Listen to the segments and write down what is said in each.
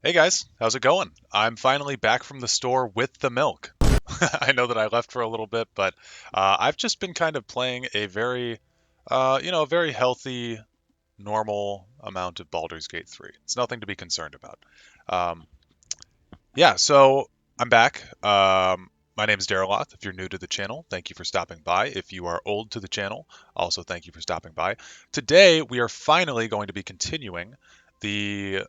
Hey guys, how's it going? I'm finally back from the store with the milk. I know that I left for a little bit, but I've just been kind of playing a a very healthy, normal amount of Baldur's Gate 3. It's nothing to be concerned about. Um, yeah, so I'm back. My name is Dareloth. If you're new to the channel, thank you for stopping by. If you are old to the channel, also thank you for stopping by. Today, we are finally going to be continuing the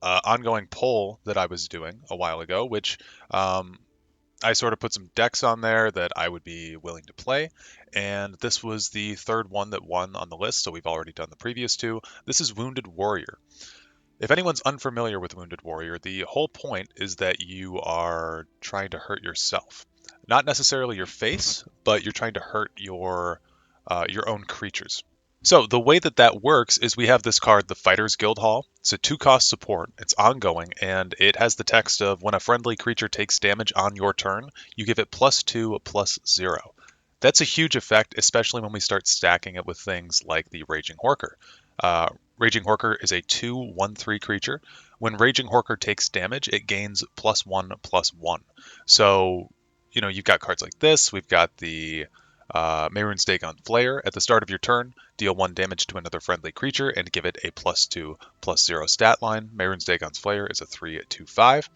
ongoing poll that I was doing a while ago, which I sort of put some decks on there that I would be willing to play. And this was the third one that won on the list, so we've already done the previous two. This is Wounded Warrior. If anyone's unfamiliar with Wounded Warrior, the whole point is that you are trying to hurt yourself. Not necessarily your face, but you're trying to hurt your own creatures. So the way that that works is we have this card, the Fighter's Guild Hall. It's a 2-cost support. It's ongoing, and it has the text of when a friendly creature takes damage on your turn, you give it +2/+0. That's a huge effect, especially when we start stacking it with things like the Raging Horker. Raging Horker is a 2/1/3 creature. When Raging Horker takes damage, it gains +1/+1. So, you've got cards like this. We've got the Mehrunes Dagon Flayer. At the start of your turn, deal 1 damage to another friendly creature and give it a +2/+0 stat line. Mehrunes Dagon's Flayer is a 3/2/5.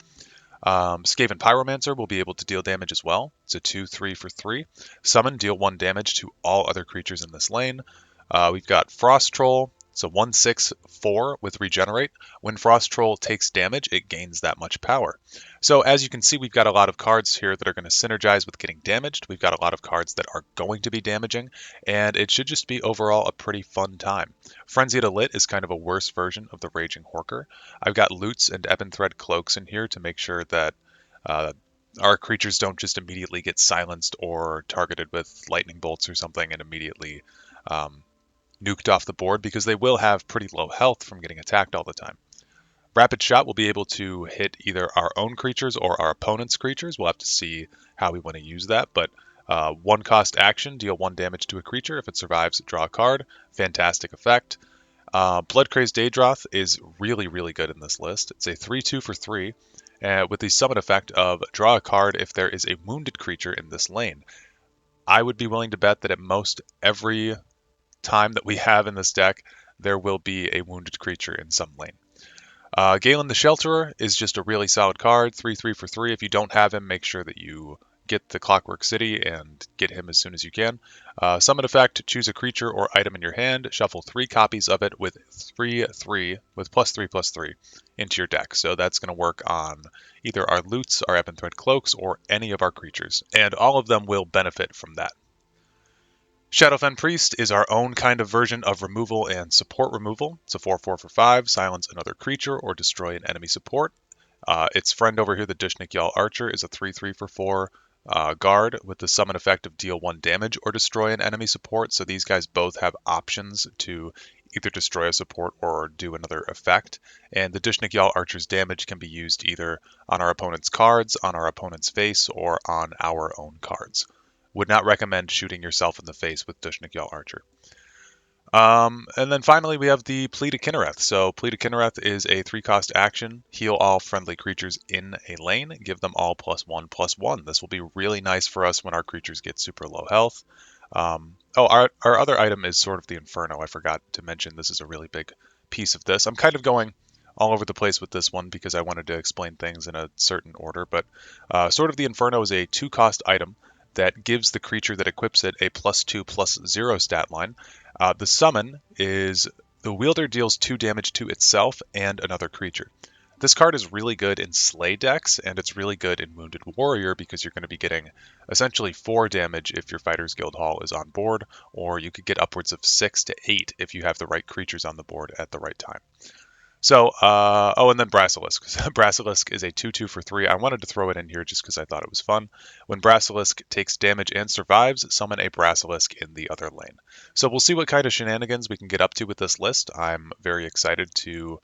Skaven Pyromancer will be able to deal damage as well. It's a 2/3 for 3. Summon, deal 1 damage to all other creatures in this lane. We've got Frost Troll. It's a 1/6/4 with Regenerate. When Frost Troll takes damage, it gains that much power. So as you can see, we've got a lot of cards here that are going to synergize with getting damaged. We've got a lot of cards that are going to be damaging, and it should just be overall a pretty fun time. Frenzied Elite is kind of a worse version of the Raging Horker. I've got Loots and Ebon Thread Cloaks in here to make sure that uh, our creatures don't just immediately get silenced or targeted with lightning bolts or something and immediately um, nuked off the board, because they will have pretty low health from getting attacked all the time. Rapid Shot will be able to hit either our own creatures or our opponent's creatures. We'll have to see how we want to use that, but 1-cost action, deal 1 damage to a creature. If it survives, draw a card. Fantastic effect. Bloodcrazed Daedroth is really, really good in this list. It's a 3/2 for 3, with the summon effect of draw a card if there is a wounded creature in this lane. I would be willing to bet that at most every time that we have in this deck, there will be a wounded creature in some lane. Galen the Shelterer is just a really solid card, 3/3 for 3. If you don't have him, make sure that you get the Clockwork City and get him as soon as you can. Summon effect, choose a creature or item in your hand, shuffle 3 copies of it with 3/3, with +3/+3 into your deck. So that's going to work on either our Loots, our Ebon Thread Cloaks, or any of our creatures, and all of them will benefit from that. Shadowfen Priest is our own kind of version of removal and support removal. It's a 4/4 for 5, silence another creature or destroy an enemy support. Its friend over here, the Dushnik Yal Archer, is a 3/3 for 4 guard with the summon effect of deal 1 damage or destroy an enemy support. So these guys both have options to either destroy a support or do another effect. And the Dushnik Yal Archer's damage can be used either on our opponent's cards, on our opponent's face, or on our own cards. Would not recommend shooting yourself in the face with Dushnik Yal Archer. And then finally, we have the Plea to Kinnereth. So Plea to Kinnereth is a 3-cost action. Heal all friendly creatures in a lane. Give them all +1/+1. This will be really nice for us when our creatures get super low health. Our other item is sort of the Inferno. I forgot to mention this is a really big piece of this. I'm kind of going all over the place with this one because I wanted to explain things in a certain order. But sort of the Inferno is a 2-cost item that gives the creature that equips it a +2/+0 stat line. The summon is the wielder deals 2 damage to itself and another creature. This card is really good in Slay decks, and it's really good in Wounded Warrior because you're going to be getting essentially 4 damage if your Fighter's Guild Hall is on board, or you could get upwards of 6 to 8 if you have the right creatures on the board at the right time. So, and then Brassilisk. Brassilisk is a 2/2 for 3. I wanted to throw it in here just because I thought it was fun. When Brassilisk takes damage and survives, summon a Brassilisk in the other lane. So we'll see what kind of shenanigans we can get up to with this list. I'm very excited to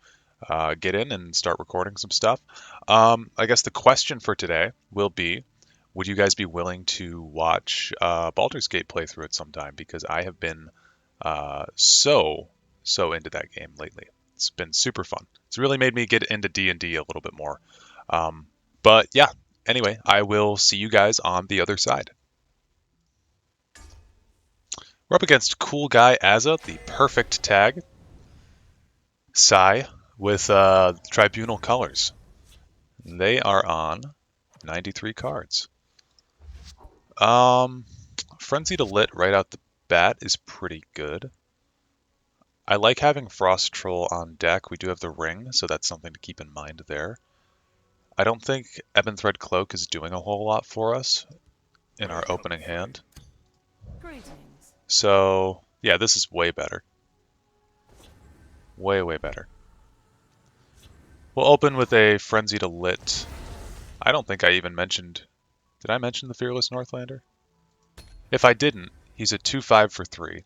get in and start recording some stuff. I guess the question for today will be, would you guys be willing to watch Baldur's Gate playthrough at some time? Because I have been so into that game lately. It's been super fun. It's really made me get into D&D a little bit more. But yeah, anyway, I will see you guys on the other side. We're up against Cool Guy Azza, the perfect tag. Sai with Tribunal colors. They are on 93 cards. Frenzy to Lit right out the bat is pretty good. I like having Frost Troll on deck. We do have the ring, so that's something to keep in mind there. I don't think Ebon Thread Cloak is doing a whole lot for us in our opening hand. So, yeah, this is way better. Way, way better. We'll open with a Frenzy to Lit. I don't think I even mentioned... Did I mention the Fearless Northlander? If I didn't, he's a 2/5 for 3.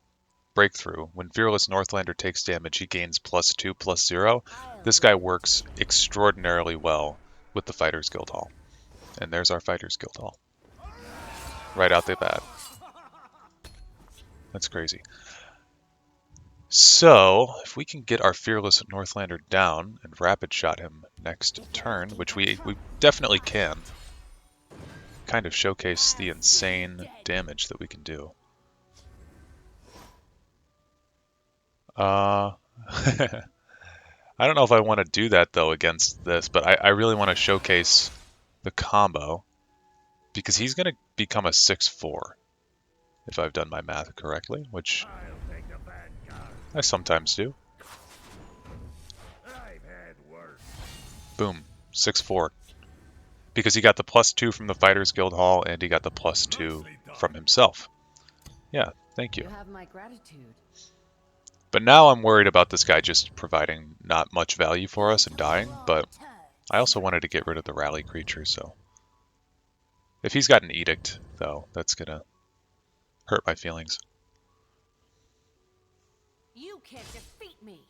Breakthrough. When Fearless Northlander takes damage, he gains +2/+0. This guy works extraordinarily well with the Fighters Guild Hall. And there's our Fighters Guild Hall. Right out the bat. That's crazy. So, if we can get our Fearless Northlander down and Rapid Shot him next turn, which we definitely can, kind of showcase the insane damage that we can do. I don't know if I want to do that, though, against this, but I really want to showcase the combo, because he's going to become a 6/4, if I've done my math correctly, which I sometimes do. Boom, 6/4. Because he got the +2 from the Fighters Guild Hall, and he got the +2 from himself. Yeah, thank you. You have my gratitude. But now I'm worried about this guy just providing not much value for us and dying, but I also wanted to get rid of the rally creature, so... If he's got an Edict, though, that's gonna hurt my feelings. You can't defeat me.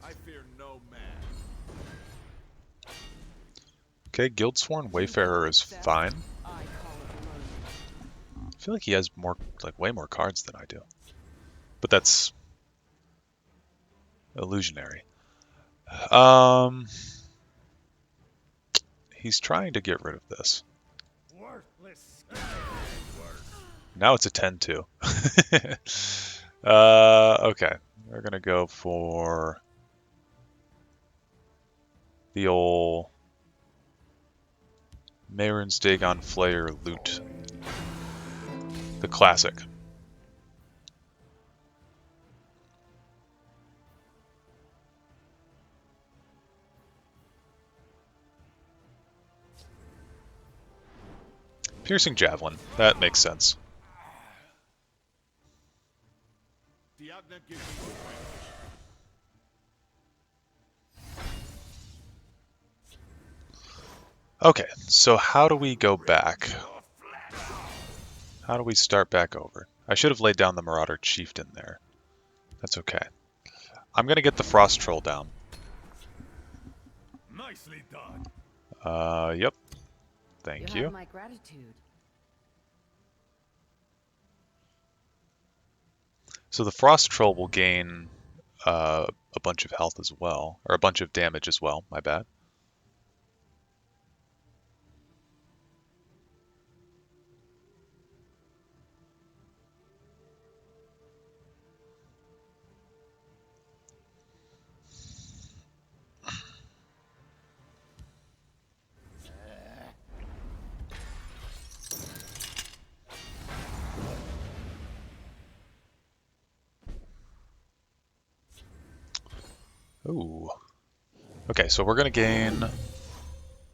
I fear no man. Okay, Guildsworn Wayfarer is fine. I feel like he has more, like, way more cards than I do. But that's illusionary. He's trying to get rid of this. Now it's a 10-2. Okay. We're gonna go for the old Mehrunes Dagon Flayer loot. The classic. Piercing Javelin. That makes sense. Okay, so how do we go back? How do we start back over? I should have laid down the Marauder Chieftain there. That's okay. I'm gonna get the Frost Troll down. Nicely done. Yep. Thank you. Have my gratitude. So the Frost Troll will gain a bunch of health as well, or a bunch of damage as well, my bad. Ooh. Okay, so we're gonna gain,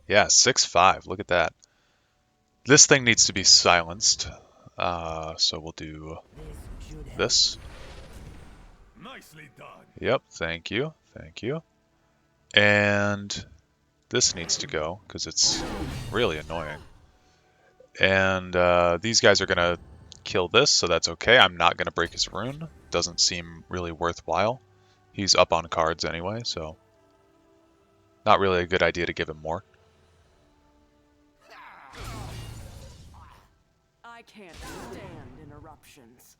yeah, 6/5. Look at that. This thing needs to be silenced. So we'll do this. Nicely done. Yep, thank you, thank you. And this needs to go because it's really annoying. And these guys are gonna kill this, so that's okay. I'm not gonna break his rune. Doesn't seem really worthwhile. He's up on cards anyway, so not really a good idea to give him more. can't stand interruptions.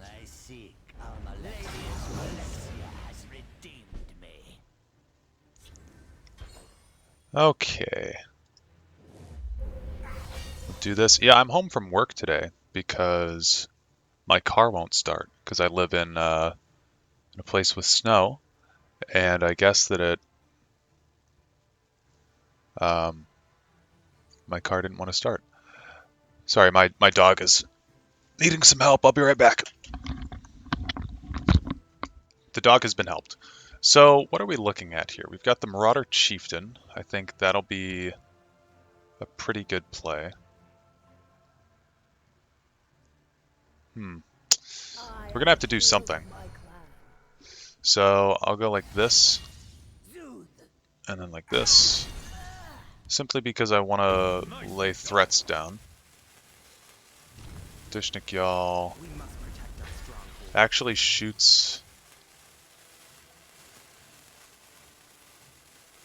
I seek Lady Valencia has redeemed me. Okay. Do this. Yeah, I'm home from work today because my car won't start because I live in a place with snow, and I guess that um, my car didn't want to start. Sorry, my dog is needing some help. I'll be right back. The dog has been helped. So what are we looking at here? We've got the Marauder Chieftain. I think that'll be a pretty good play. We're gonna have to do something. So I'll go like this, and then like this, simply because I want to lay threats down. Dishnik Y'all actually shoots.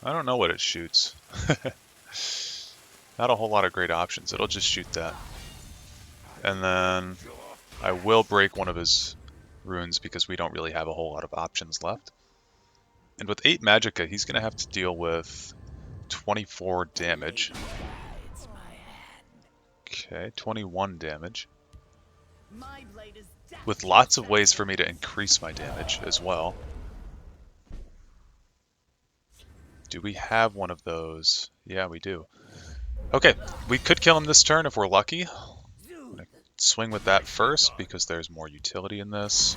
I don't know what it shoots. Not a whole lot of great options. It'll just shoot that. And then I will break one of his runes because we don't really have a whole lot of options left. And with 8 Magicka, he's going to have to deal with 24 damage. Okay, 21 damage. With lots of ways for me to increase my damage as well. Do we have one of those? Yeah, we do. Okay, we could kill him this turn if we're lucky. I'm gonna swing with that first because there's more utility in this.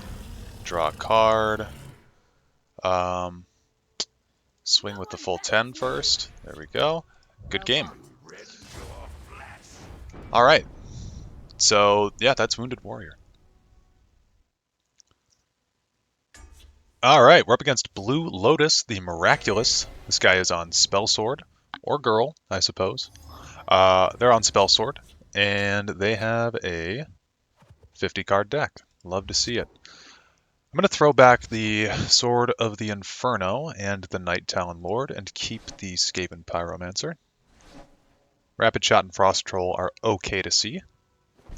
Draw a card. Swing with the full 10 first. There we go. Good game. Alright. So, yeah, that's Wounded Warrior. Alright, we're up against Blue Lotus, the Miraculous. This guy is on Spell Sword. Or Girl, I suppose. They're on Spell Sword. And they have a 50-card deck. Love to see it. I'm going to throw back the Sword of the Inferno and the Night Talon Lord and keep the Skaven Pyromancer. Rapid Shot and Frost Troll are okay to see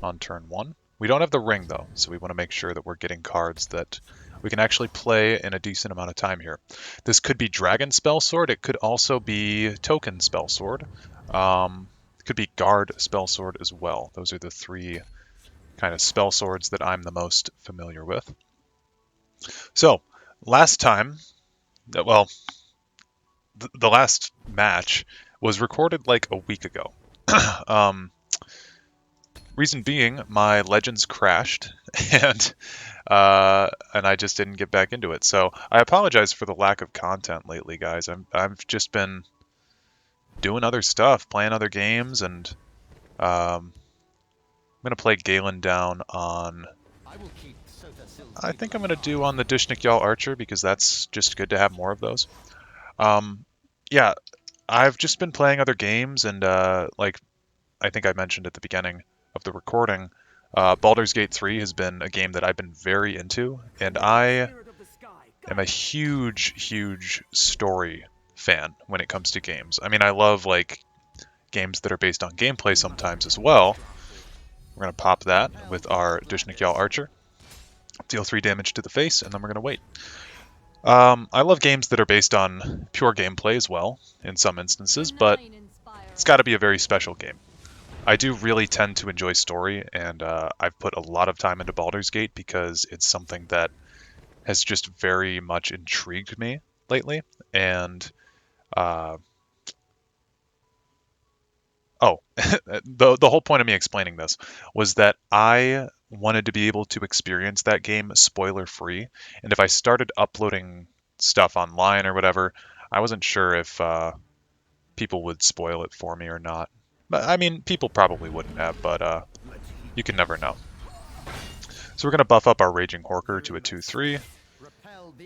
on turn 1. We don't have the ring though, so we want to make sure that we're getting cards that we can actually play in a decent amount of time here. This could be Dragon Spell Sword. It could also be Token Spell Sword. It could be Guard Spell Sword as well. Those are the 3 kind of spell swords that I'm the most familiar with. So, last time, well, the last match was recorded like a week ago. Reason being, my Legends crashed, and I just didn't get back into it. So I apologize for the lack of content lately, guys. I've just been doing other stuff, playing other games, and I'm gonna play Galen down on. I think I'm gonna do on the Dishnik Y'all Archer because that's just good to have more of those. Yeah, I've just been playing other games, and like I think I mentioned at the beginning of the recording, Baldur's Gate 3 has been a game that I've been very into, and I am a huge story fan when it comes to games. I mean, I love like games that are based on gameplay sometimes as well. We're gonna pop that with our Dishnik Y'all Archer, deal 3 damage to the face, and then we're gonna wait. I love games that are based on pure gameplay as well, in some instances, but it's got to be a very special game. I do really tend to enjoy story, and I've put a lot of time into Baldur's Gate because it's something that has just very much intrigued me lately. And the whole point of me explaining this was that I wanted to be able to experience that game spoiler free, and if I started uploading stuff online or whatever, I wasn't sure if people would spoil it for me or not. But I mean, people probably wouldn't have, but you can never know. So we're going to buff up our Raging Horker to a 2/3.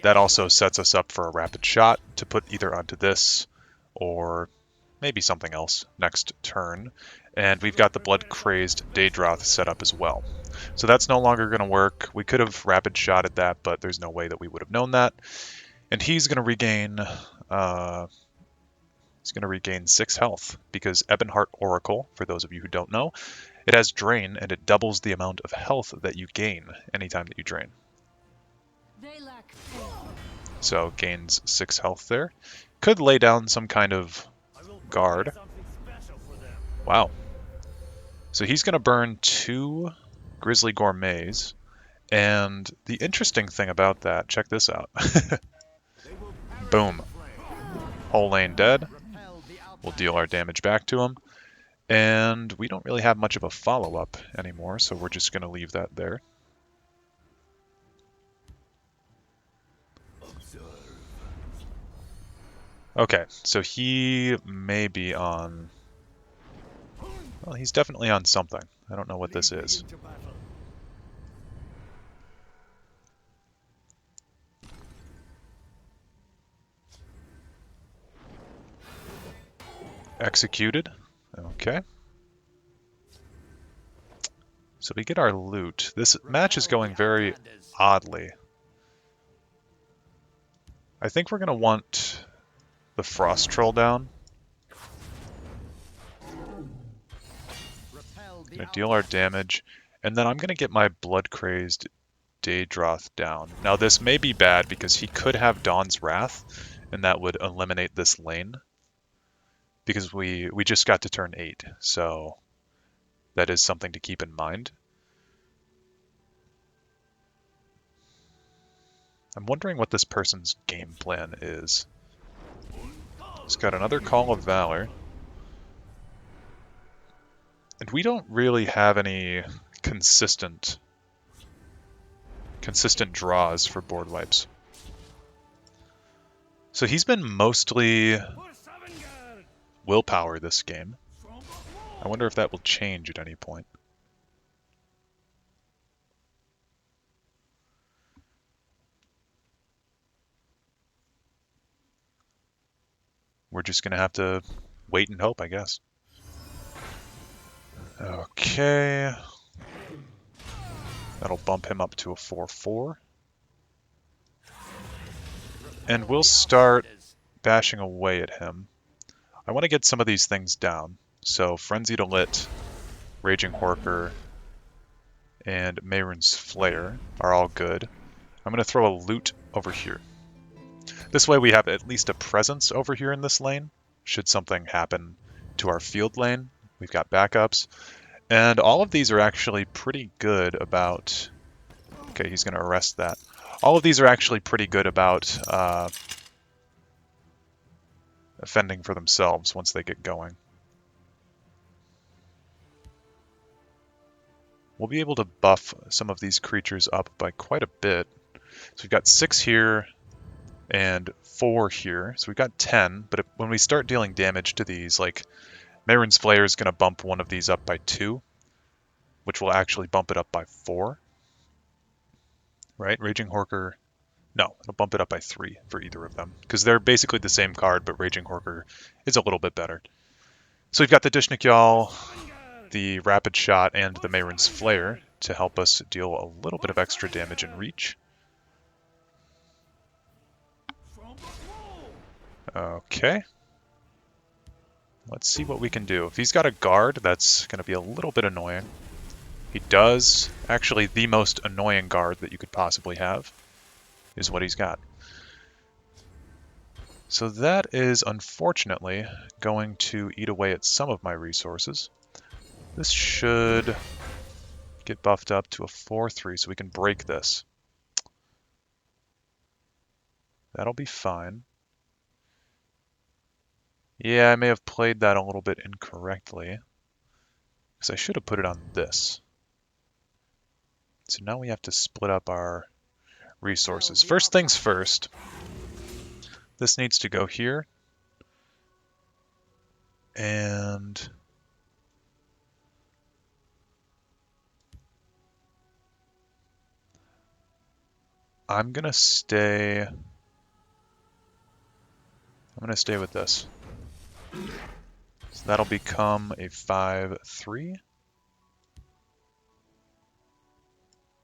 That also sets us up for a Rapid Shot to put either onto this or maybe something else next turn. And we've got the blood-crazed Daedroth set up as well. So that's no longer going to work. We could have rapid shotted that, but there's no way that we would have known that. And he's going to regain 6 health because Ebonheart Oracle, for those of you who don't know, it has drain and it doubles the amount of health that you gain anytime that you drain. They lack faith. So gains 6 health there. Could lay down some kind of guard. Wow. So he's going to burn 2 Grizzly Gourmets. And the interesting thing about that, check this out. Boom. Whole lane dead. We'll deal our damage back to him. And we don't really have much of a follow-up anymore, so we're just going to leave that there. Okay, so he may be on... Well, he's definitely on something. I don't know what this is. Executed. Okay. So we get our loot. This match is going very oddly. I think we're going to want the Frost Troll down. Going to deal our damage. And then I'm going to get my Blood-Crazed Daedroth down. Now this may be bad because he could have Dawn's Wrath, and that would eliminate this lane. Because we just got to turn 8, so that is something to keep in mind. I'm wondering what this person's game plan is. He's got another Call of Valor. And we don't really have any consistent draws for board wipes. So he's been mostly willpower this game. I wonder if that will change at any point. We're just going to have to wait and hope, I guess. Okay. That'll bump him up to a 4/4. And we'll start bashing away at him. I want to get some of these things down. So Frenzied Elit, Raging Horker, and Mehrunes Flare are all good. I'm going to throw a loot over here. This way we have at least a presence over here in this lane. Should something happen to our field lane, we've got backups. And all of these are actually pretty good about... Okay, he's going to arrest that. All of these are actually pretty good about fending for themselves once they get going. We'll be able to buff some of these creatures up by quite a bit. So we've got 6 here and 4 here. So we've got 10, but when we start dealing damage to these, like Mehrunes Flare is going to bump one of these up by 2, which will actually bump it up by 4. Right? Raging Horker... No, it'll bump it up by 3 for either of them, because they're basically the same card, but Raging Horker is a little bit better. So we've got the Dishnik-Yal, the Rapid Shot, and the Mehrunes Flare to help us deal a little bit of extra damage and reach. Okay. Let's see what we can do. If he's got a guard, that's going to be a little bit annoying. He does. Actually, the most annoying guard that you could possibly have is what he's got. So that is, unfortunately, going to eat away at some of my resources. This should get buffed up to a 4/3 so we can break this. That'll be fine. Yeah, I may have played that a little bit incorrectly, because I should have put it on this. So now we have to split up our resources. First things first, this needs to go here. And I'm gonna stay with this. So that'll become a 5-3.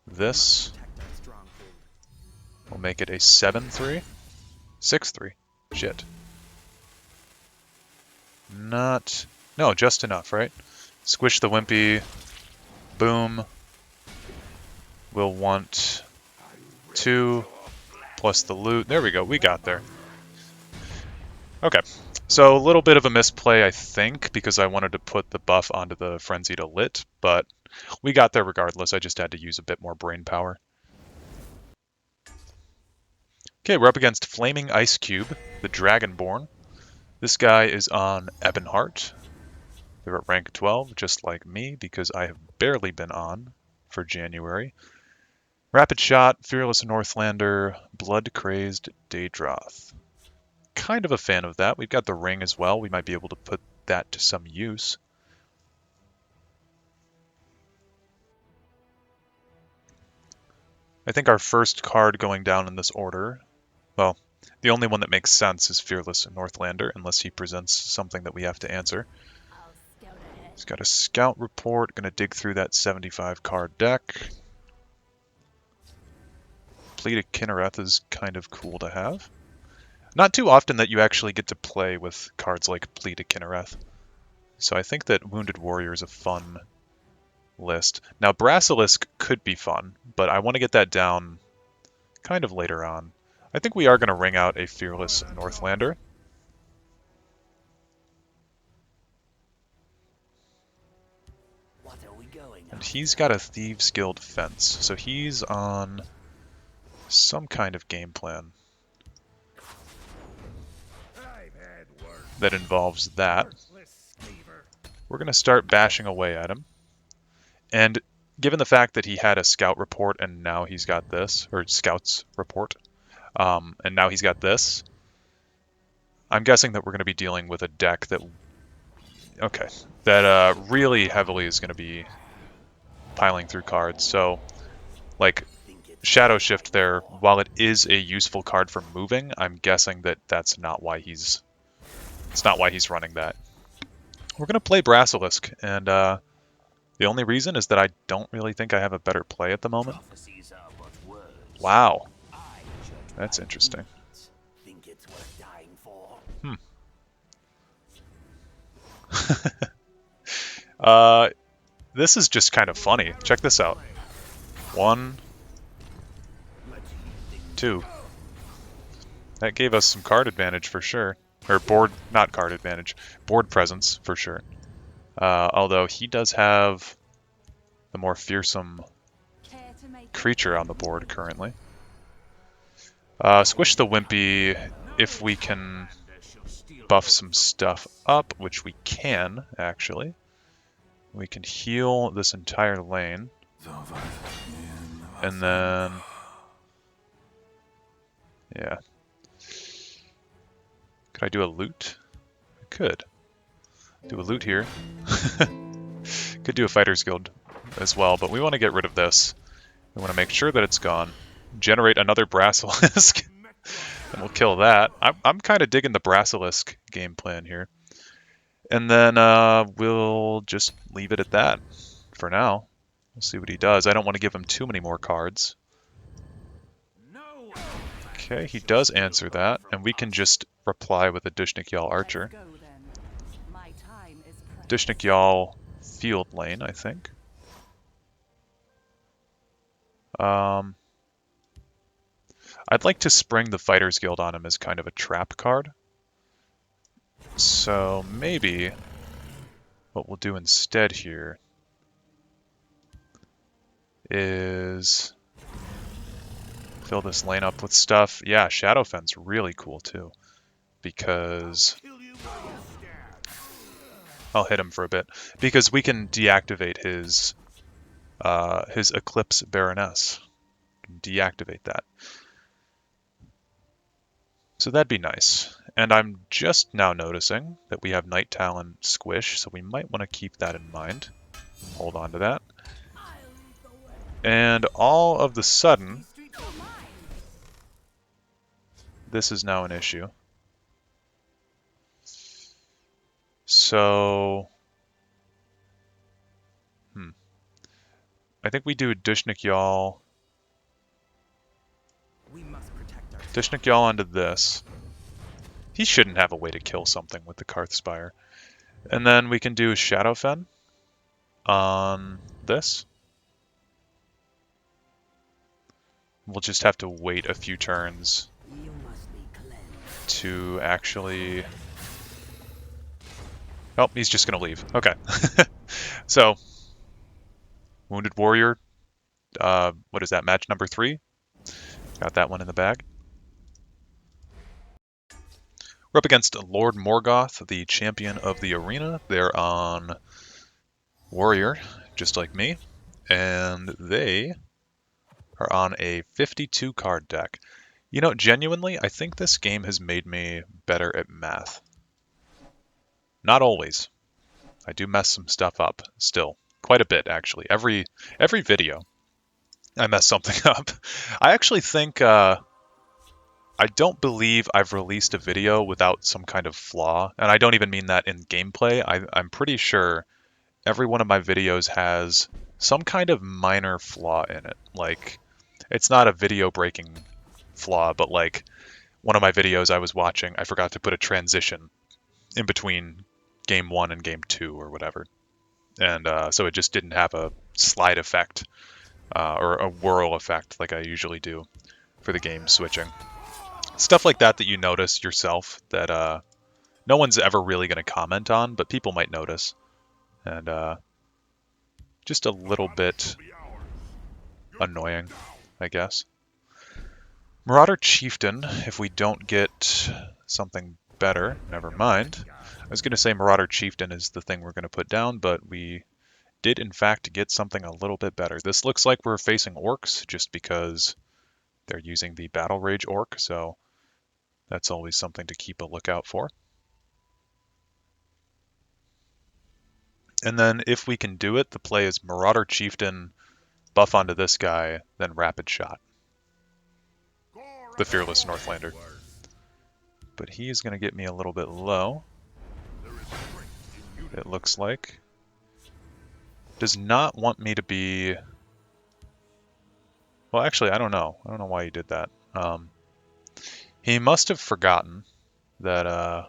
This will make it a 7-3. 6-3. Shit. Not... No, just enough, right? Squish the Wimpy. Boom. We'll want 2 plus the loot. There we go. We got there. Okay. So a little bit of a misplay, I think, because I wanted to put the buff onto the Frenzied Lit, but we got there regardless. I just had to use a bit more brain power. Okay, we're up against Flaming Ice Cube, the Dragonborn. This guy is on Ebonheart. They're at rank 12, just like me, because I have barely been on for January. Rapid Shot, Fearless Northlander, Blood Crazed Daedroth. Kind of a fan of that. We've got the ring as well. We might be able to put that to some use. I think our first card going down in this order, well, the only one that makes sense is Fearless Northlander, unless he presents something that we have to answer. I'll scout ahead. He's got a scout report, gonna dig through that 75 card deck. Pleated Kinnereth is kind of cool to have. Not too often that you actually get to play with cards like Pleated Kinnereth. So I think that Wounded Warrior is a fun list. Now Brassilisk could be fun, but I want to get that down kind of later on. I think we are going to ring out a Fearless Northlander. What are we going And on? he's got a Thieves Guild Fence, so he's on some kind of game plan I've had worse. that involves that. Worthless scaver. We're going to start bashing away at him. And given the fact that he had a scout report and now he's got this, or scouts report, and now he's got this, I'm guessing that we're going to be dealing with a deck that, okay, that really heavily is going to be piling through cards. So, like, Think it's Shadow Shift there, while it is a useful card for moving, I'm guessing that that's not why he's, it's not why he's running that. We're going to play Brassilisk, and the only reason is that I don't really think I have a better play at the moment. prophecies are but words. Wow, I judge that's by interesting. deeds. Think it's worth dying for. This is just kind of funny. Check this out. 1, 2. That gave us some card advantage for sure. Or board, not card advantage, board presence for sure. Although he does have the more fearsome Care to make creature on the board currently. Squish the Wimpy if we can buff some stuff up, which we can, actually. We can heal this entire lane. And then... yeah. Could I do a loot? I could. Do a loot here. Could do a Fighter's Guild as well, but we want to get rid of this. We want to make sure that it's gone. Generate another Brassilisk. And we'll kill that. I'm kind of digging the Brassilisk game plan here. And then we'll just leave it at that for now. We'll see what he does. I don't want to give him too many more cards. No. Okay, he does answer that, and we can just reply with a Dishnik Yal Archer. Let's go then. My time is precious. Dishnik Yal Field Lane, I think. I'd like to spring the Fighters Guild on him as kind of a trap card. So maybe what we'll do instead here is fill this lane up with stuff. Yeah, Shadowfen's really cool too, because Kill you while you stab. I'll hit him for a bit, because we can deactivate his Eclipse Baroness. Deactivate that. So that'd be nice. And I'm just now noticing that we have Night Talon Squish, so we might want to keep that in mind. Hold on to that. And all of the sudden, Streets are mine. this is now an issue. So So, I think we do Dushnik Yal. We must protect our Dushnik Yal onto this. He shouldn't have a way to kill something with the Karthspire. And then we can do Shadowfen on this. We'll just have to wait a few turns You must be cleansed. to actually... Oh, he's just going to leave. Okay. So, Wounded Warrior. What is that? Match number 3. Got that one in the bag. We're up against Lord Morgoth, the champion of the arena. They're on Warrior, just like me. And they are on a 52 card deck. You know, genuinely, I think this game has made me better at math. Not always. I do mess some stuff up still. Quite a bit, actually. Every video, I mess something up. I actually think, I don't believe I've released a video without some kind of flaw. And I don't even mean that in gameplay. I'm pretty sure every one of my videos has some kind of minor flaw in it. Like, it's not a video breaking flaw, but like one of my videos I was watching, I forgot to put a transition in between game 1 and game 2 or whatever. And so it just didn't have a slide effect or a whirl effect like I usually do for the game switching. Stuff like that you notice yourself that no one's ever really going to comment on, but people might notice. And just a little bit annoying, I guess. Marauder Chieftain, if we don't get something better, never mind. I was going to say Marauder Chieftain is the thing we're going to put down, but we did in fact get something a little bit better. This looks like we're facing orcs just because they're using the Battle Rage orc, so that's always something to keep a lookout for. And then if we can do it, the play is Marauder Chieftain, buff onto this guy, then Rapid Shot. The Fearless Northlander. But he is going to get me a little bit low, it looks like. Does not want me to be... Well, actually, I don't know. I don't know why he did that. He must have forgotten that... I'm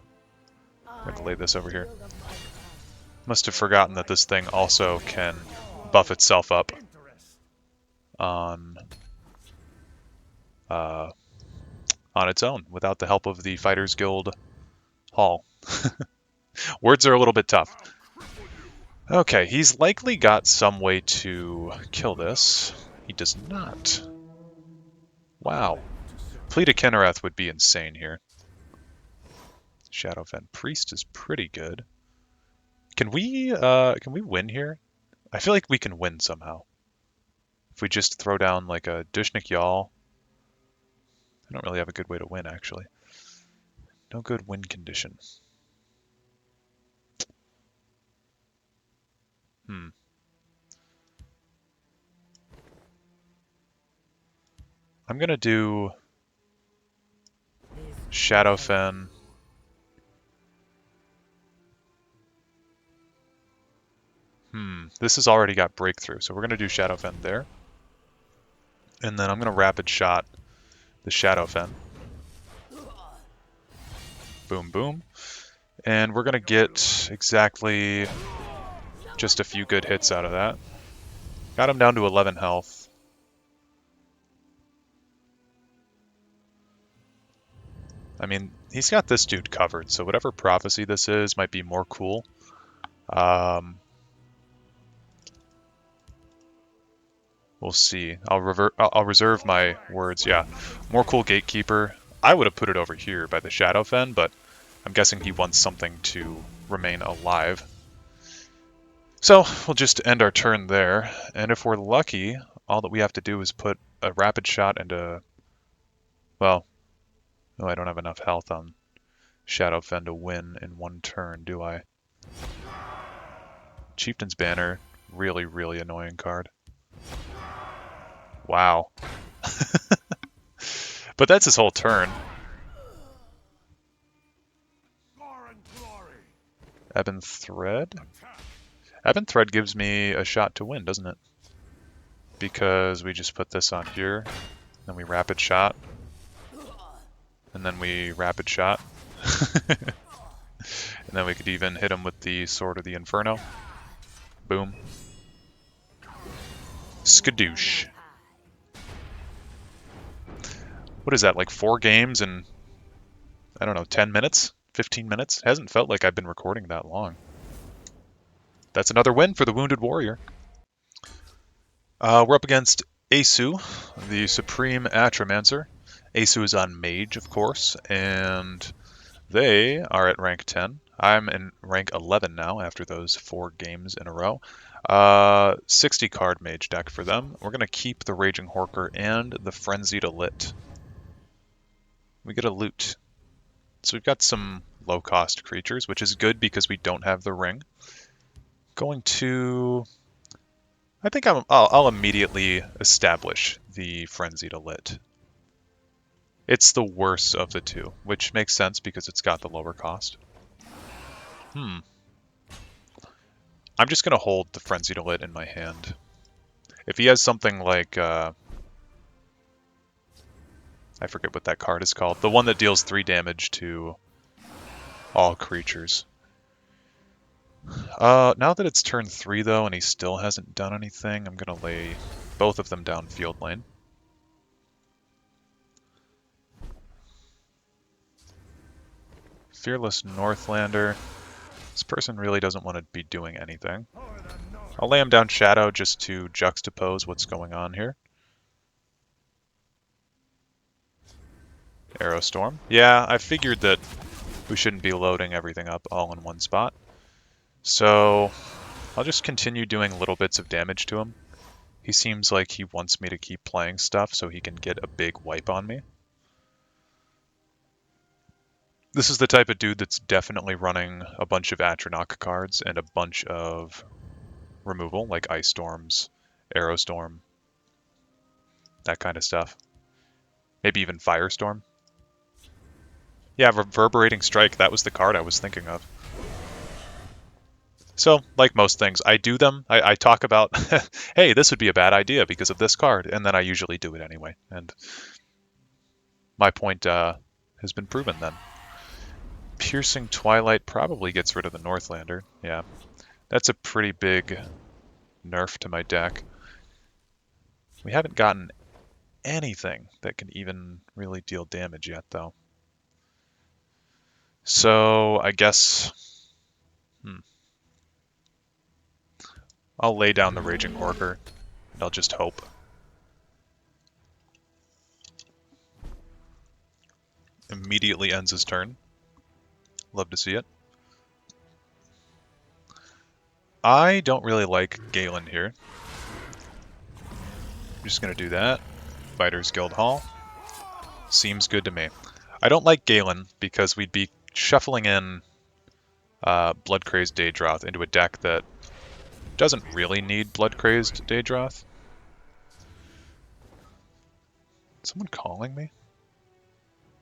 going to lay this over here. Must have forgotten that this thing also can buff itself up on its own without the help of the Fighters Guild Hall. Words are a little bit tough. Okay, he's likely got some way to kill this. He does not. Wow. Fleet of Kinnereth would be insane here. Shadowfen Priest is pretty good. Can we win here? I feel like we can win somehow. If we just throw down like a Dushnik Yal. I don't really have a good way to win, actually. No good win condition. I'm gonna do Shadowfen. This has already got breakthrough, so we're gonna do Shadowfen there. And then I'm gonna Rapid Shot the Shadowfen. Boom, boom. And we're gonna get exactly just a few good hits out of that. Got him down to 11 health. I mean, he's got this dude covered, so whatever prophecy this is might be more cool. We'll see. I'll reserve my words. Yeah, more cool Gatekeeper. I would have put it over here by the Shadowfen, but I'm guessing he wants something to remain alive. So we'll just end our turn there, and if we're lucky, all that we have to do is put a Rapid Shot into... Well, no, I don't have enough health on Shadowfen to win in one turn, do I? Chieftain's Banner, really, really annoying card. Wow. But that's his whole turn. Ebon Thread? Attack. Ebon Thread gives me a shot to win, doesn't it? Because we just put this on here, then we rapid shot, and then we rapid shot. And then we could even hit him with the Sword of the Inferno. Boom. Skadoosh. What is that, like 4 games in, I don't know, 10 minutes? 15 minutes? Hasn't felt like I've been recording that long. That's another win for the Wounded Warrior. We're up against Asu, the Supreme Atromancer. Asu is on Mage, of course, and they are at rank 10. I'm in rank 11 now after those 4 games in a row. 60 card Mage deck for them. We're going to keep the Raging Horker and the Frenzied Elit. We get a loot. So we've got some low-cost creatures, which is good because we don't have the ring. Going to... I think I'll immediately establish the Frenzied Elit. It's the worst of the two, which makes sense because it's got the lower cost. I'm just going to hold the Frenzied Elit in my hand. If he has something like... I forget what that card is called. The one that deals 3 damage to all creatures. Now that it's turn 3 though, and he still hasn't done anything, I'm gonna lay both of them down field lane. Fearless Northlander. This person really doesn't want to be doing anything. I'll lay him down Shadow just to juxtapose what's going on here. Aerostorm. Yeah, I figured that we shouldn't be loading everything up all in one spot. So I'll just continue doing little bits of damage to him. He seems like he wants me to keep playing stuff so he can get a big wipe on me. This is the type of dude that's definitely running a bunch of Atronach cards and a bunch of removal, like Ice Storms, Aerostorm, that kind of stuff. Maybe even Firestorm. Yeah, Reverberating Strike, that was the card I was thinking of. So, like most things, I do them. I talk about, hey, this would be a bad idea because of this card, and then I usually do it anyway. And my point has been proven then. Piercing Twilight probably gets rid of the Northlander. Yeah, that's a pretty big nerf to my deck. We haven't gotten anything that can even really deal damage yet, though. So, I guess... I'll lay down the Raging Horker, and I'll just hope. Immediately ends his turn. Love to see it. I don't really like Galen here. I'm just going to do that. Fighters Guild Hall. Seems good to me. I don't like Galen because we'd be shuffling in Blood Crazed Daedroth into a deck that doesn't really need Blood Crazed Daedroth. Someone calling me?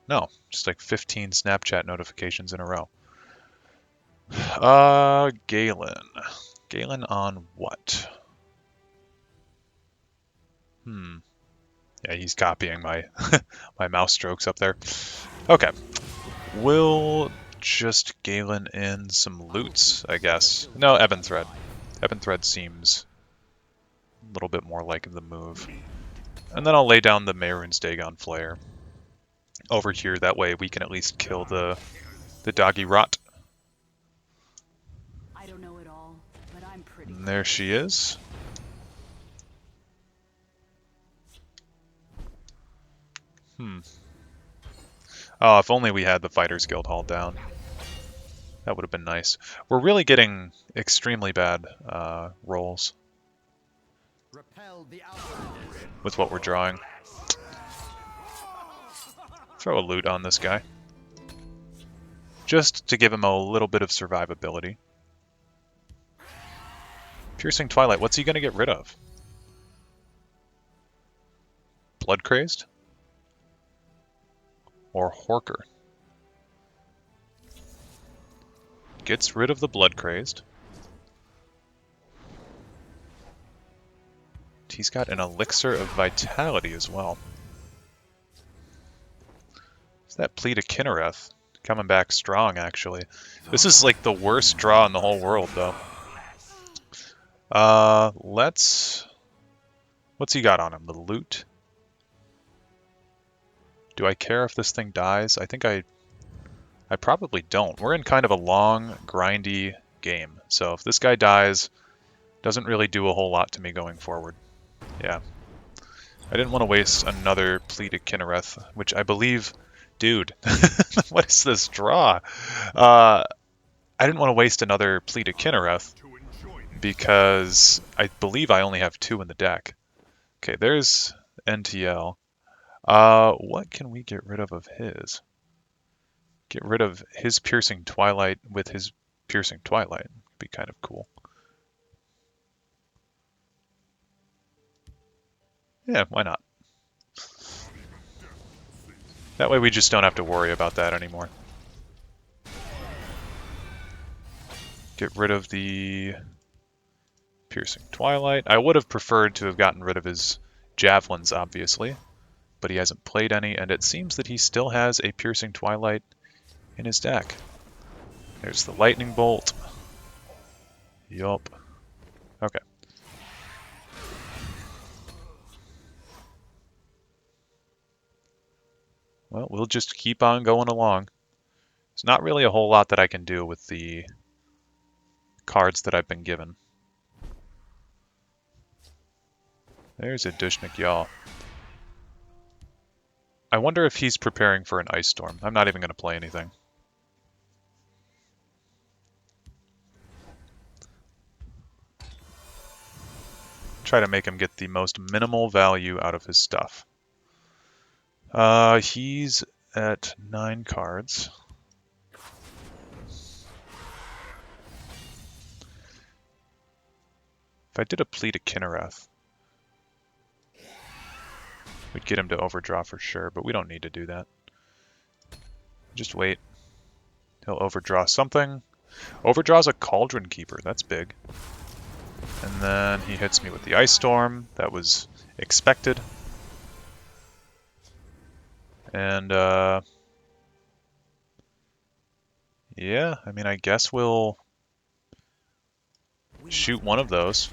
No, just like 15 Snapchat notifications in a row. Galen. Galen on what? Yeah, he's copying my my mouse strokes up there. Okay. We'll just Galen in some loots, I guess. No, Ebon Thread. Ebon Thread seems a little bit more like the move. And then I'll lay down the Mehrunes Dagon Flare over here. That way we can at least kill the Doggy Rot. I don't know it all, but I'm pretty. And there she is. Oh, if only we had the Fighters Guild Hall down. That would have been nice. We're really getting extremely bad rolls with what we're drawing. Throw a loot on this guy. Just to give him a little bit of survivability. Piercing Twilight, what's he going to get rid of? Blood Crazed? Or Horker? Gets rid of the Blood Crazed. He's got an Elixir of Vitality as well. Is that Plead of Kinnereth coming back strong, actually. This is like the worst draw in the whole world, though. What's he got on him? The loot? Do I care if this thing dies? I think I probably don't. We're in kind of a long, grindy game. So if this guy dies, doesn't really do a whole lot to me going forward. Yeah. I didn't want to waste another Plead of Kinnereth, which I believe... Dude, what is this draw? I didn't want to waste another Plead of Kinnereth because I believe I only have 2 in the deck. Okay, there's NTL. What can we get rid of his? Get rid of his Piercing Twilight with his Piercing Twilight. Would be kind of cool. Yeah, why not? That way we just don't have to worry about that anymore. Get rid of the Piercing Twilight. I would have preferred to have gotten rid of his Javelins, obviously, but he hasn't played any, and it seems that he still has a Piercing Twilight in his deck. There's the Lightning Bolt. Yup. Okay. Well, we'll just keep on going along. There's not really a whole lot that I can do with the cards that I've been given. There's a Dushnik Yaw. I wonder if he's preparing for an Ice Storm. I'm not even going to play anything. Try to make him get the most minimal value out of his stuff. He's at 9 cards. If I did a Plead of Kinnereth, we'd get him to overdraw for sure, but we don't need to do that. Just wait. He'll overdraw something. Overdraws a Cauldron Keeper. That's big. And then he hits me with the Ice Storm. That was expected. And, yeah, I mean, I guess we'll shoot one of those.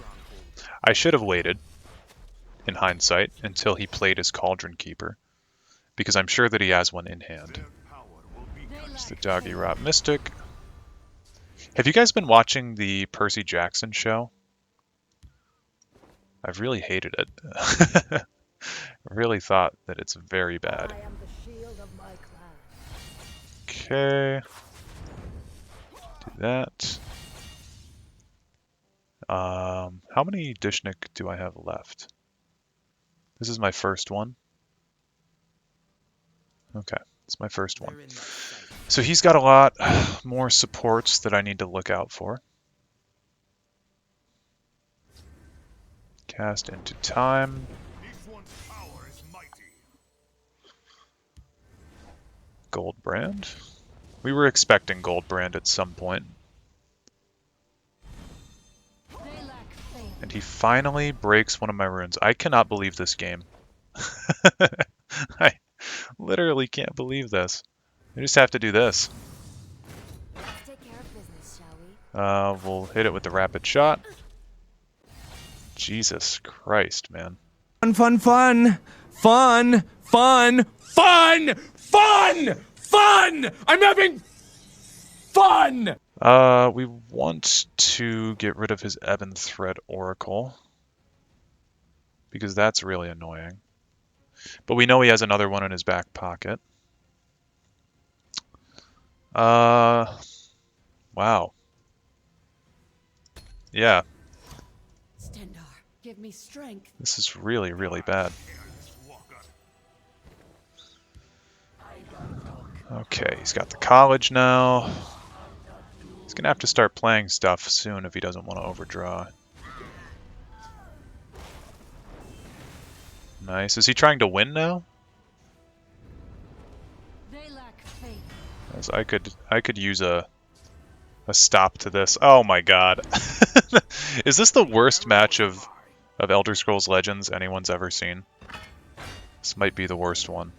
I should have waited, in hindsight, until he played his Cauldron Keeper, because I'm sure that he has one in hand. It's the Doggy Rot Mystic. Have you guys been watching the Percy Jackson show? I've really hated it. I really thought that it's very bad. Okay. Do that. How many Dishnik do I have left? This is my first one. Okay, it's my first one. So he's got a lot more supports that I need to look out for. Cast into time. Goldbrand. We were expecting Goldbrand at some point. And he finally breaks one of my runes. I cannot believe this game. I literally can't believe this. I just have to do this. Let's take care of business, shall we? We'll hit it with the rapid shot. Jesus Christ, man. Fun, fun, fun, fun, fun, fun, fun, fun! I'm having fun! We want to get rid of his Ebon Thread Oracle, because that's really annoying. But we know he has another one in his back pocket. Wow. Yeah. Stendar, give me strength. This is really, really bad. Okay, he's got the college now. He's gonna have to start playing stuff soon if he doesn't want to overdraw. Nice. Is he trying to win now? They lack faith. As I could use a a stop to this. Oh my god. Is this the worst match of Elder Scrolls Legends anyone's ever seen? This might be the worst one.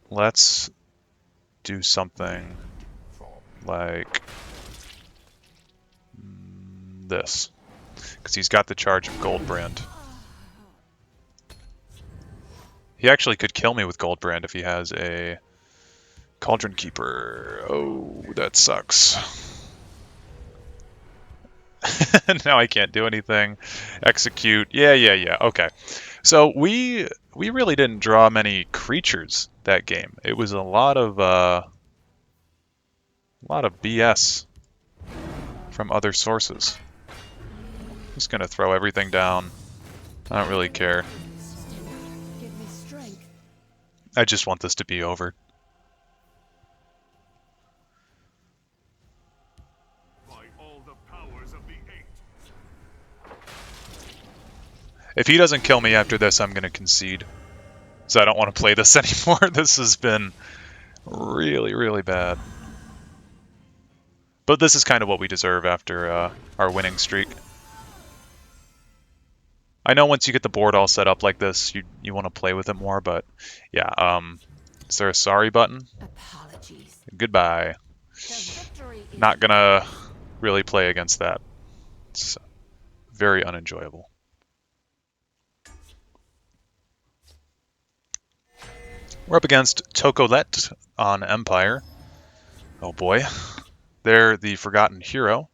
Let's do something like this, because he's got the charge of Goldbrand. He actually could kill me with Goldbrand if he has a Cauldron Keeper. Oh, that sucks. Now I can't do anything. Execute. Yeah. Okay. So we really didn't draw many creatures that game. It was a lot of BS from other sources. Just gonna throw everything down. I don't really care. Give me strength. I just want this to be over. By all the powers of the Eight. If he doesn't kill me after this, I'm gonna concede. So I don't want to play this anymore. This has been really, really bad. But this is kind of what we deserve after our winning streak. I know once you get the board all set up like this, you want to play with it more, but yeah, is there a sorry button? Apologies. Goodbye. The victory is Not gonna really play against that. It's very unenjoyable. We're up against Tocolet on Empire. Oh boy. They're the Forgotten Hero.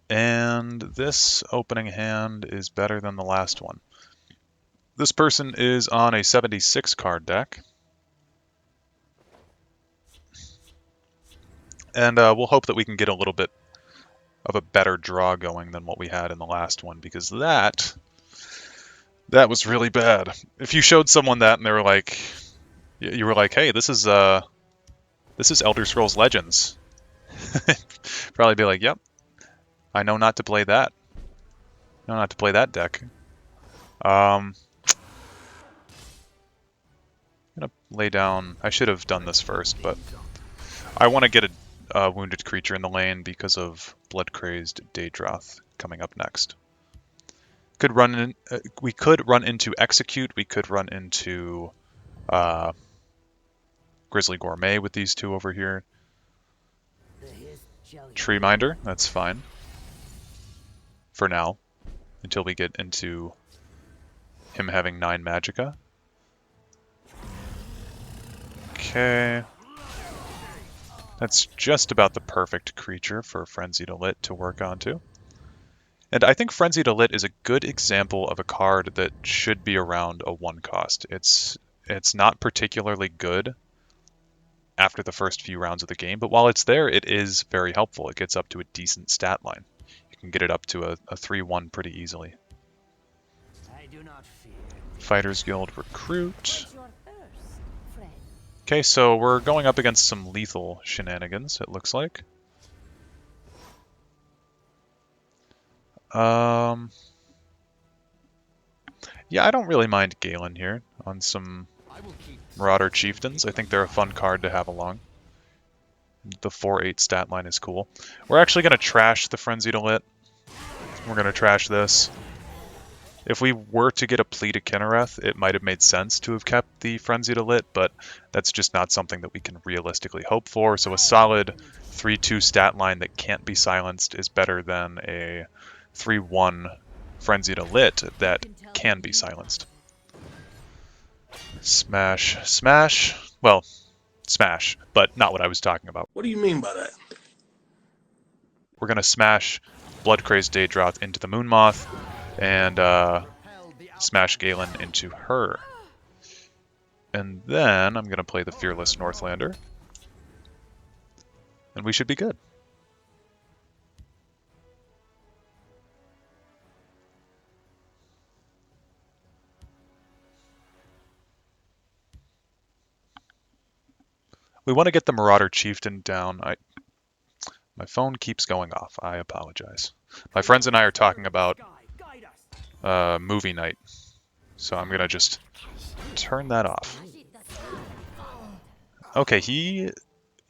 And this opening hand is better than the last one. This person is on a 76 card deck. And we'll hope that we can get a little bit of a better draw going than what we had in the last one, because that was really bad. If you showed someone that and they were like, you were like, hey, this is Elder Scrolls Legends. Probably be like, yep, I know not to play that. I know not to play that deck. I'm gonna lay down. I should have done this first, but I want to get a wounded creature in the lane because of Blood Crazed Daedroth coming up next. Could run in. We could run into Execute. We could run into Grizzly Gourmet with these two over here. Tree Minder, that's fine. For now. Until we get into him having 9 Magicka. Okay. That's just about the perfect creature for Frenzied Elit to work onto. And I think Frenzied Elit is a good example of a card that should be around a 1 cost. It's not particularly good after the first few rounds of the game, but while it's there, it is very helpful. It gets up to a decent stat line. You can get it up to a 3-1 pretty easily. I do not fear. Fighters Guild Recruit. What's your thirst, friend? Okay, so we're going up against some lethal shenanigans, it looks like. Yeah, I don't really mind Galen here on some Marauder Chieftains. I think they're a fun card to have along. The 4/8 stat line is cool. We're actually going to trash the Frenzied Elit. We're going to trash this. If we were to get a Plea to Kinnereth, it might have made sense to have kept the Frenzied Elit, but that's just not something that we can realistically hope for. So a solid 3/2 stat line that can't be silenced is better than a 3/1 Frenzied Elit that can be silenced. Smash, smash. Well, smash, but not what I was talking about. What do you mean by that? We're going to smash Blood Crazed Daedroth into the Moonmoth and smash Galen into her. And then I'm going to play the Fearless Northlander. And we should be good. We want to get the Marauder Chieftain down. My phone keeps going off. I apologize. My friends and I are talking about movie night. So I'm going to just turn that off. Okay, he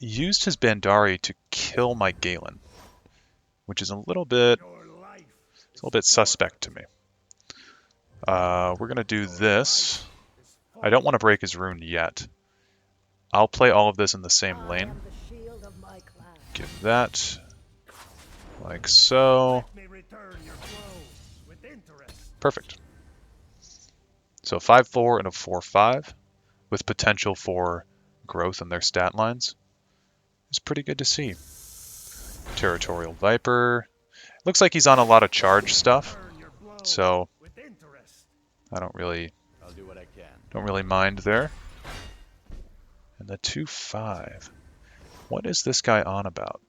used his Bandari to kill my Galen, which is a little bit suspect to me. We're gonna do this. I don't want to break his rune yet. I'll play all of this in the same lane. Give that like so. Perfect. So 5-4 and a 4-5 with potential for growth in their stat lines. It's pretty good to see. Territorial Viper. Looks like he's on a lot of charge stuff, so I don't really mind there. And the 2-5. What is this guy on about?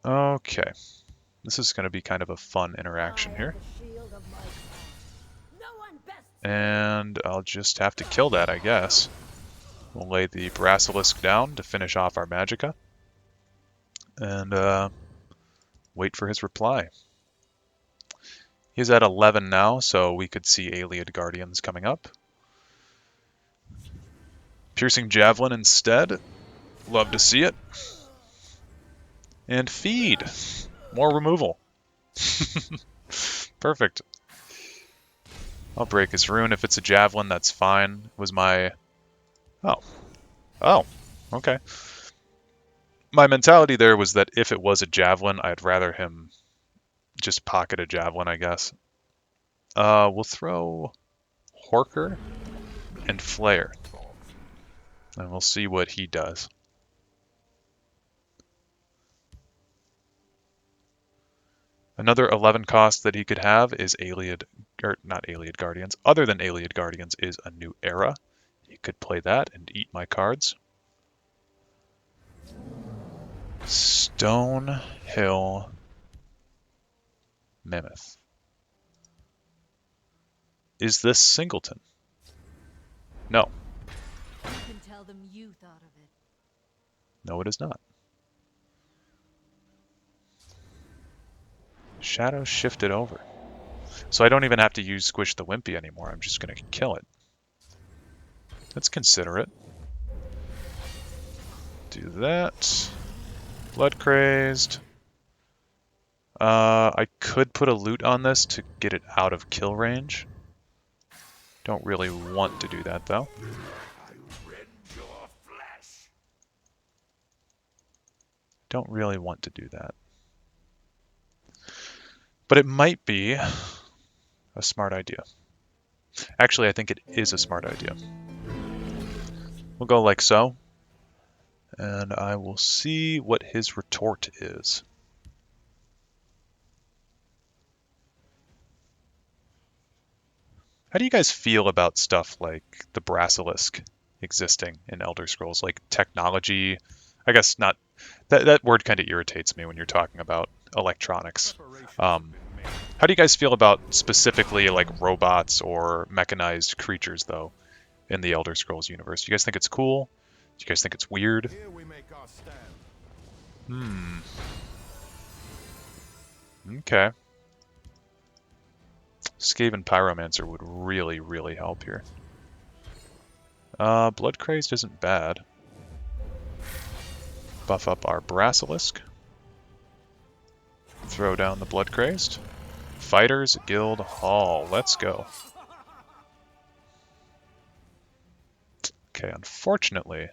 Okay. This is going to be kind of a fun interaction here. And I'll just have to kill that, I guess. We'll lay the Basilisk down to finish off our Magicka. And wait for his reply. He's at 11 now, so we could see Ayleid Guardians coming up. Piercing Javelin instead. Love to see it. And feed. More removal. Perfect. I'll break his rune. If it's a Javelin, that's fine. It was my... Oh. Okay. My mentality there was that if it was a Javelin, I'd rather him just pocket a Javelin, I guess. We'll throw Horker and Flare. And we'll see what he does. Another 11 cost that he could have is Ayleid, or not Ayleid Guardians. Other than Ayleid Guardians is a New Era. He could play that and eat my cards. Stonehill Mammoth. Is this Singleton? No. You can tell them you thought of it. No, it is not. Shadow shifted over. So I don't even have to use Squish the Wimpy anymore. I'm just going to kill it. Let's consider it. Do that. Blood Crazed. I could put a loot on this to get it out of kill range. Don't really want to do that, though. Don't really want to do that. But it might be a smart idea. Actually, I think it is a smart idea. We'll go like so. And I will see what his retort is. How do you guys feel about stuff like the Basilisk existing in Elder Scrolls? Like technology, I guess not, that word kind of irritates me when you're talking about electronics. How do you guys feel about specifically like robots or mechanized creatures though in the Elder Scrolls universe? Do you guys think it's cool? Do you guys think it's weird? Okay. Skaven Pyromancer would really, really help here. Blood Crazed isn't bad. Buff up our Basilisk. Throw down the Blood Crazed. Fighters Guild Hall. Let's go. Okay, unfortunately...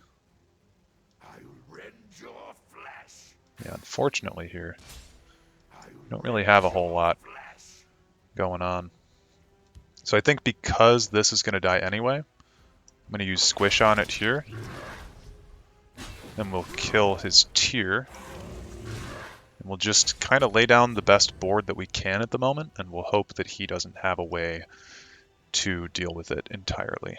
Yeah, unfortunately here, we don't really have a whole lot going on. So I think because this is going to die anyway, I'm going to use Squish on it here. Then we'll kill his tier. And we'll just kind of lay down the best board that we can at the moment, and we'll hope that he doesn't have a way to deal with it entirely.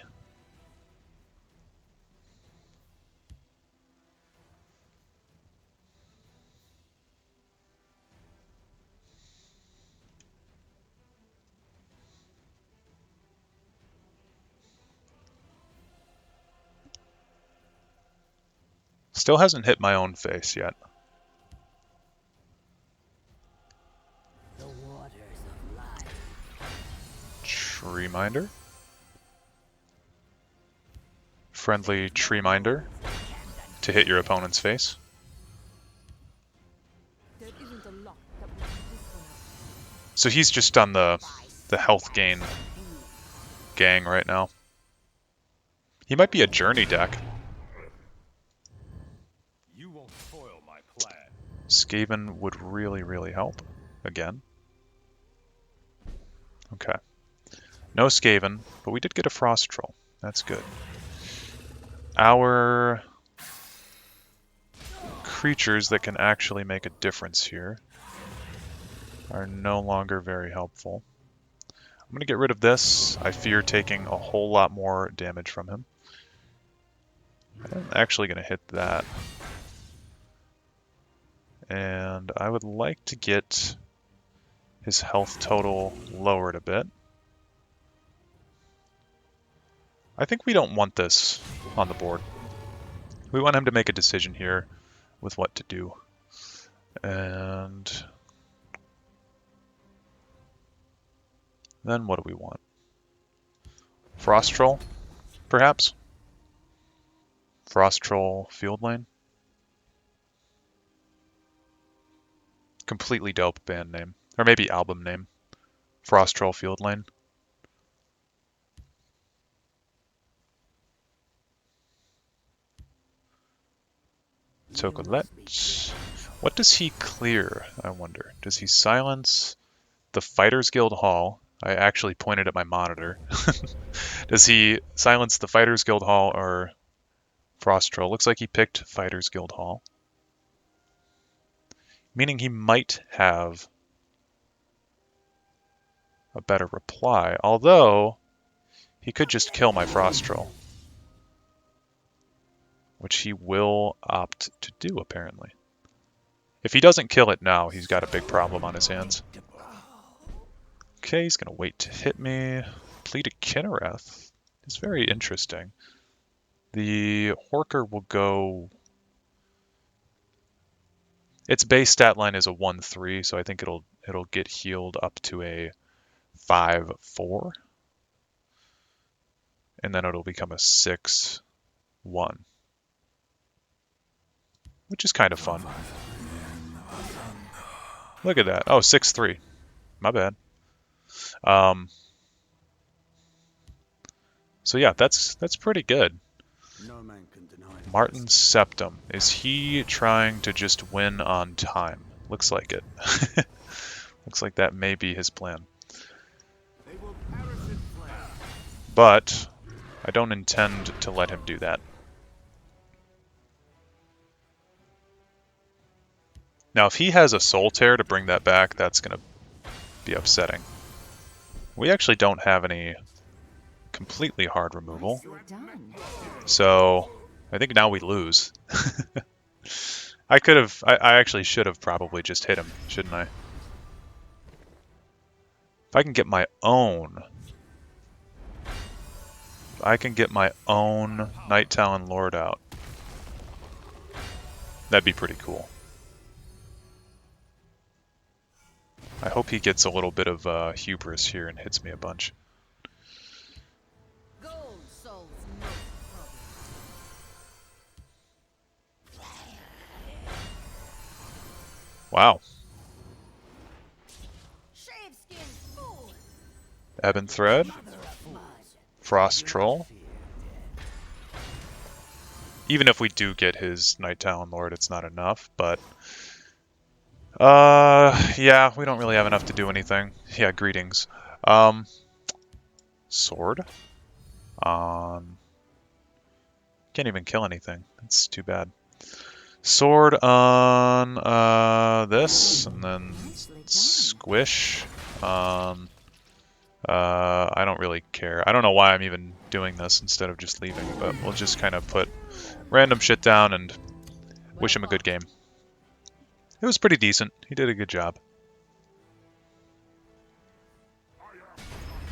Still hasn't hit my own face yet. The waters of life. Tree Minder. friendly tree minder to hit your opponent's face. There isn't a lock that will keep this one out. So he's just on the health gain gang right now. He might be a journey deck. You won't foil my plan. Skaven would really, really help. Again. Okay. No Skaven, but we did get a Frost Troll. That's good. Our creatures that can actually make a difference here are no longer very helpful. I'm going to get rid of this. I fear taking a whole lot more damage from him. I'm actually going to hit that. And I would like to get his health total lowered a bit. I think we don't want this on the board. We want him to make a decision here with what to do. And then what do we want? Frost Troll, perhaps? Frost Troll Field Lane? Completely dope band name. Or maybe album name. Frost Troll Field Lane. Tocolet. What does he clear, I wonder? Does he silence the Fighters Guild Hall? I actually pointed at my monitor. Does he silence the Fighters Guild Hall or Frost Troll? Looks like he picked Fighters Guild Hall. Meaning he might have a better reply, although he could just kill my Frost Troll. Which he will opt to do, apparently. If he doesn't kill it now, he's got a big problem on his hands. Okay, he's going to wait to hit me. Plead a Kinnereth. It's very interesting. The Horker will go... Its base stat line is a 1-3, so I think it'll get healed up to a 5-4. And then it'll become a 6-1. Which is kind of fun. Look at that. Oh, 6-3. My bad. So yeah, that's pretty good. Martin's Septum. Is he trying to just win on time? Looks like it. Looks like that may be his plan. But I don't intend to let him do that. Now, if he has a Soul Tear to bring that back, that's going to be upsetting. We actually don't have any completely hard removal. You're done. So I think now we lose. I actually should have probably just hit him, shouldn't I? If I can get my own... Night Talon Lord out, that'd be pretty cool. I hope he gets a little bit of hubris here and hits me a bunch. Gold solves most problems. Wow. Shaveskin fool. Ebon Thread. Frost Troll. Even if we do get his Night Talon Lord, it's not enough, but... yeah, we don't really have enough to do anything. Yeah, greetings. Sword. Can't even kill anything. That's too bad. Sword on, this, and then squish on, I don't really care. I don't know why I'm even doing this instead of just leaving, but we'll just kind of put random shit down and wish him a good game. It was pretty decent. He did a good job.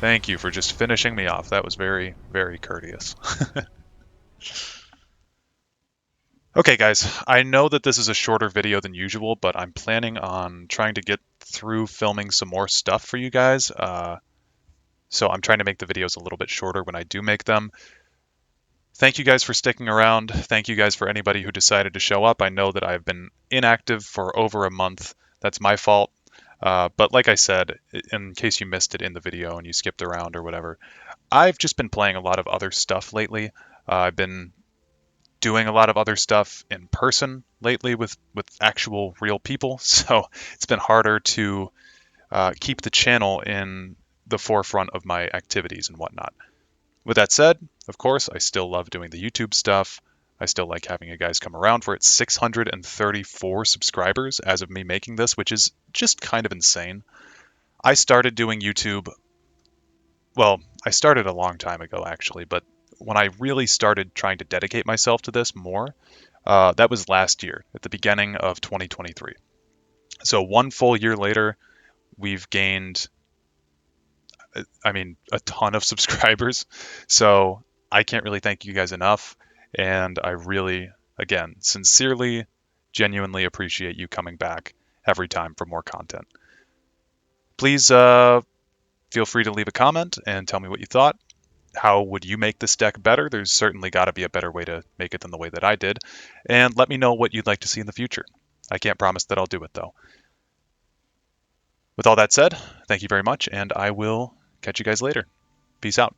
Thank you for just finishing me off. That was very, very courteous. Okay, guys, I know that this is a shorter video than usual, but I'm planning on trying to get through filming some more stuff for you guys. So I'm trying to make the videos a little bit shorter when I do make them. Thank you guys for sticking around. Thank you guys for anybody who decided to show up. I know that I've been inactive for over a month. That's my fault. But like I said, in case you missed it in the video and you skipped around or whatever, I've just been playing a lot of other stuff lately. I've been doing a lot of other stuff in person lately with actual real people, so it's been harder to keep the channel in the forefront of my activities and whatnot. With that said, of course, I still love doing the YouTube stuff. I still like having you guys come around for it. 634 subscribers as of me making this, which is just kind of insane. I started doing YouTube, well, I started a long time ago actually, but when I really started trying to dedicate myself to this more, that was last year at the beginning of 2023. So one full year later, we've gained, I mean, a ton of subscribers. So I can't really thank you guys enough. And I really, again, sincerely, genuinely appreciate you coming back every time for more content. Please feel free to leave a comment and tell me what you thought. How would you make this deck better? There's certainly got to be a better way to make it than the way that I did. And let me know what you'd like to see in the future. I can't promise that I'll do it, though. With all that said, thank you very much, and I will catch you guys later. Peace out.